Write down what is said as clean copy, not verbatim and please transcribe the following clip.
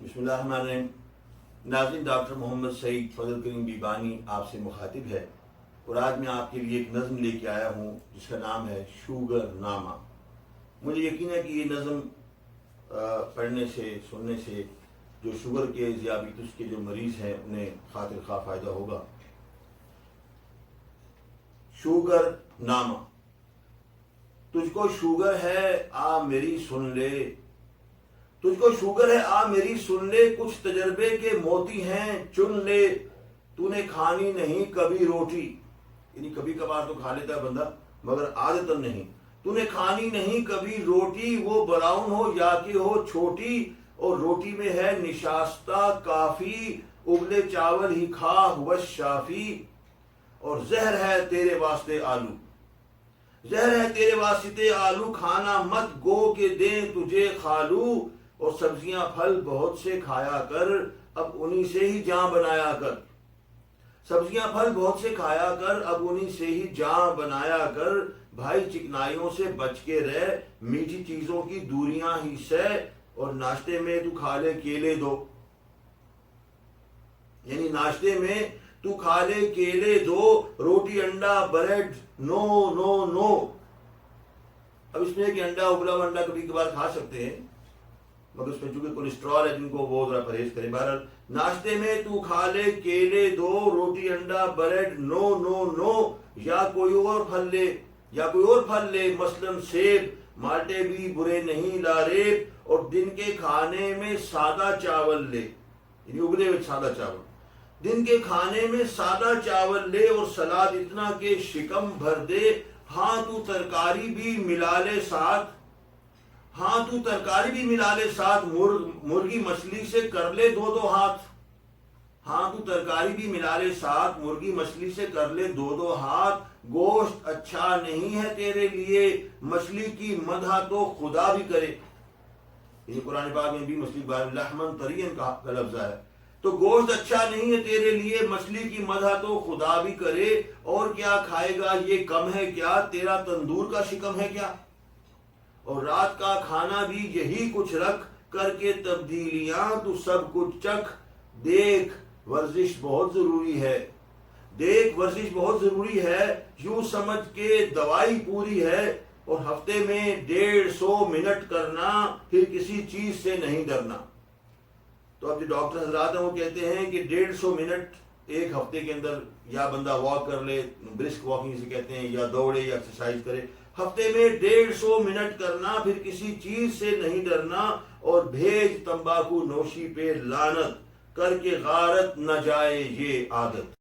बिस्मिल्लाहिर्रहमानिर्रहीम। नाज़रीन, डॉक्टर मोहम्मद सईद फजल करीम बीबानी आपसे मुखातिब है और आज मैं आपके लिए एक नज़म लेके आया हूँ जिसका नाम है शुगर नामा। मुझे यकीन है कि ये नज़म पढ़ने से सुनने से जो शुगर के ज़ियाबितुस के जो मरीज़ हैं उन्हें खातिर खा फ़ायदा होगा। शुगर नामा। तुझको शुगर है आ मेरी सुन ले, तुझको शुगर है आ मेरी सुन ले, कुछ तजर्बे के मोती हैं चुन ले। तूने खानी नहीं कभी रोटी, यानी कभी कभार तो खा लेता है बंदा मगर आदतन नहीं। तूने खानी नहीं कभी रोटी, वो ब्राउन हो या कि हो छोटी, और रोटी में है निशास्ता काफी, उबले चावल ही खा हुआ शाफी। और जहर है तेरे वास्ते आलू, जहर है तेरे वास्ते आलू, खाना मत गो के दें तुझे खालू। और सब्जियां फल बहुत से खाया कर, अब उन्हीं से ही जान बनाया कर। सब्जियां फल बहुत से खाया कर, अब उन्हीं से ही जान बनाया कर। भाई चिकनाइयों से बच के रह, मीठी चीजों की दूरियां ही सह, और नाश्ते में तू खा ले केले दो, यानी नाश्ते में तू खा ले केले दो, रोटी अंडा ब्रेड नो नो नो। अब इसमें कि अंडा उबला हुआ अंडा कभी कभार खा सकते हैं मगर उसमें चूंकि कोलेस्ट्रॉल है जिनको वो जरा परहेज करें। बहरहाल नाश्ते में तू खा ले केले दो, रोटी अंडा ब्रेड नो नो नो, या कोई और फल ले, या कोई और फल ले मसलन सेब, माल्टे भी बुरे नहीं लारेब। और दिन के खाने में सादा चावल ले, यानी उबले हुए सादा चावल, दिन के खाने में सादा चावल ले, और सलाद इतना के शिकम भर दे। हाँ तू तरकारी भी मिला ले साथ, हाँ तू तरकारी भी मिला ले साथ, मुर्गी मछली से कर ले दो दो हाथ। हाँ तू तरकारी भी मिला ले साथ, मुर्गी मछली से कर ले दो दो हाथ। गोश्त अच्छा नहीं है तेरे लिए, मछली की मदह तो खुदा भी करे। ये कुरान पाक में भी मछली लहमन तरियन का लफ्ज है। तो गोश्त अच्छा नहीं है तेरे लिए, मछली की मदह तो खुदा भी करे। और क्या खाएगा ये कम है क्या, तेरा तंदूर का शिकम है क्या। और रात का खाना भी यही कुछ रख, करके तब्दीलियां तू सब कुछ चख। देख वर्जिश बहुत जरूरी है, देख वर्जिश बहुत जरूरी है, यूं समझ के दवाई पूरी है। और हफ्ते में 150 मिनट करना, फिर किसी चीज से नहीं डरना। तो अब जो डॉक्टर हजरात हैं वो कहते हैं कि 150 मिनट एक हफ्ते के अंदर या बंदा वॉक कर ले, ब्रिस्क वॉकिंग से कहते हैं, या दौड़े या एक्सरसाइज करे। हफ्ते में 150 मिनट करना, फिर किसी चीज से नहीं डरना। और भेज तंबाकू नोशी पे लानत, करके गारत न जाए ये आदत।